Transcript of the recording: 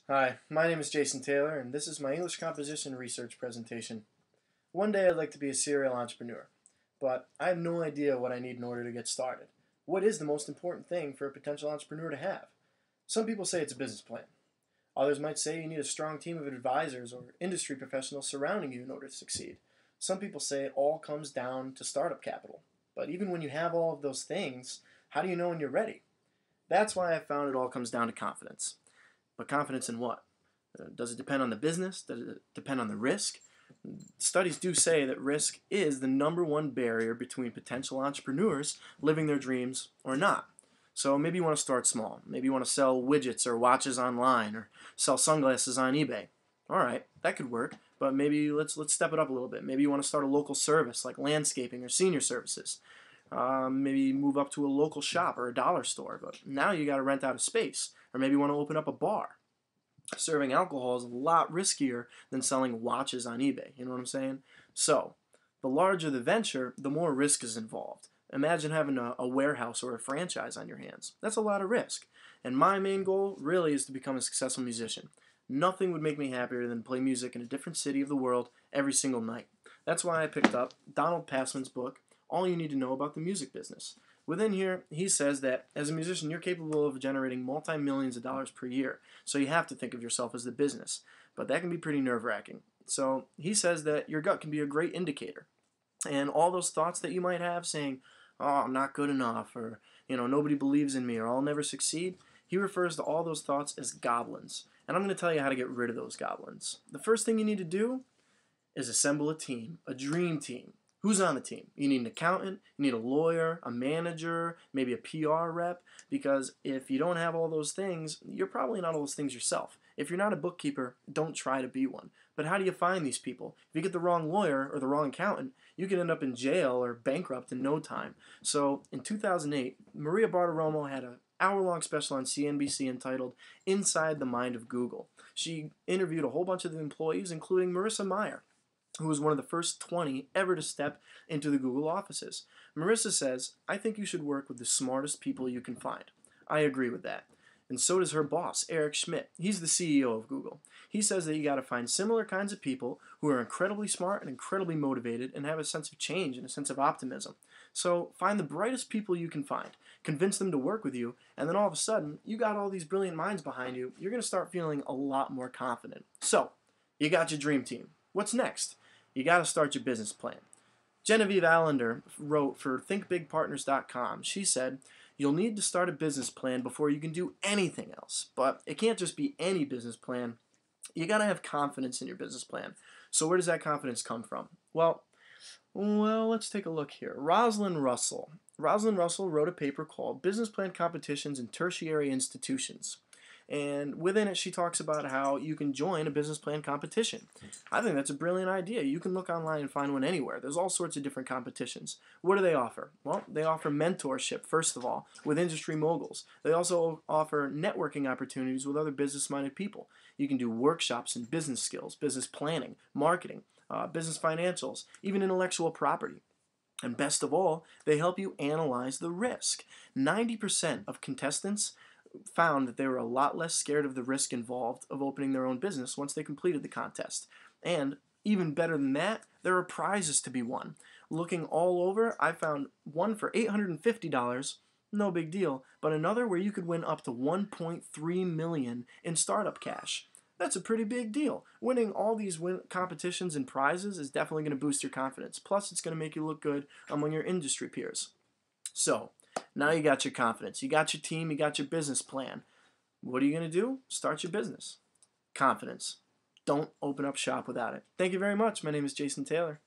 Hi, my name is Jason Taylor, and this is my English composition research presentation. One day I'd like to be a serial entrepreneur, but I have no idea what I need in order to get started. What is the most important thing for a potential entrepreneur to have? Some people say it's a business plan. Others might say you need a strong team of advisors or industry professionals surrounding you in order to succeed. Some people say it all comes down to startup capital. But even when you have all of those things, how do you know when you're ready? That's why I found it all comes down to confidence. But confidence in what? Does it depend on the business? Does it depend on the risk? Studies do say that risk is the number one barrier between potential entrepreneurs living their dreams or not. So maybe you want to start small. Maybe you want to sell widgets or watches online or sell sunglasses on eBay. All right, that could work, but maybe let's step it up a little bit. Maybe you want to start a local service like landscaping or senior services. Maybe move up to a local shop or a dollar store, but now you got to rent out a space. Or maybe you want to open up a bar. Serving alcohol is a lot riskier than selling watches on eBay. You know what I'm saying? So, the larger the venture, the more risk is involved. Imagine having a warehouse or a franchise on your hands. That's a lot of risk. And my main goal really is to become a successful musician. Nothing would make me happier than play music in a different city of the world every single night. That's why I picked up Donald Passman's book, All You Need to Know About the Music Business. Within here, he says that as a musician, you're capable of generating multi-millions of dollars per year, so you have to think of yourself as the business. But that can be pretty nerve-wracking. So he says that your gut can be a great indicator. And all those thoughts that you might have saying, oh, I'm not good enough, or, nobody believes in me, or I'll never succeed, he refers to all those thoughts as goblins. And I'm going to tell you how to get rid of those goblins. The first thing you need to do is assemble a team, a dream team. Who's on the team? You need an accountant, you need a lawyer, a manager, maybe a PR rep, because if you don't have all those things, you're probably not all those things yourself. If you're not a bookkeeper, don't try to be one. But how do you find these people? If you get the wrong lawyer or the wrong accountant, you can end up in jail or bankrupt in no time. So in 2008, Maria Bartiromo had an hour-long special on CNBC entitled Inside the Mind of Google. She interviewed a whole bunch of the employees, including Marissa Mayer, who was one of the first 20 ever to step into the Google offices. Marissa says, I think you should work with the smartest people you can find. I agree with that. And so does her boss, Eric Schmidt. He's the CEO of Google. He says that you got to find similar kinds of people who are incredibly smart and incredibly motivated and have a sense of change and a sense of optimism. So find the brightest people you can find, convince them to work with you, and then all of a sudden, you got all these brilliant minds behind you. You're going to start feeling a lot more confident. So, you got your dream team. What's next? You got to start your business plan. Genevieve Allender wrote for thinkbigpartners.com. She said, you'll need to start a business plan before you can do anything else. But it can't just be any business plan. You got to have confidence in your business plan. So where does that confidence come from? Well, let's take a look here. Rosalind Russell. Rosalind Russell wrote a paper called Business Plan Competitions in Tertiary Institutions. And within it, she talks about how you can join a business plan competition. I think that's a brilliant idea. You can look online and find one anywhere. There's all sorts of different competitions. What do they offer? Well, they offer mentorship, first of all, with industry moguls. They also offer networking opportunities with other business-minded people. You can do workshops in business skills, business planning, marketing, business financials, even intellectual property. And best of all, they help you analyze the risk. 90% of contestants found that they were a lot less scared of the risk involved of opening their own business once they completed the contest. And even better than that, there are prizes to be won. Looking all over, I found one for $850, no big deal, but another where you could win up to $1.3 million in startup cash. That's a pretty big deal. Winning all these competitions and prizes is definitely going to boost your confidence. Plus, it's going to make you look good among your industry peers. So, now you got your confidence, you got your team, you got your business plan. What are you going to do? Start your business. Confidence. Don't open up shop without it. Thank you very much. My name is Jason Taylor.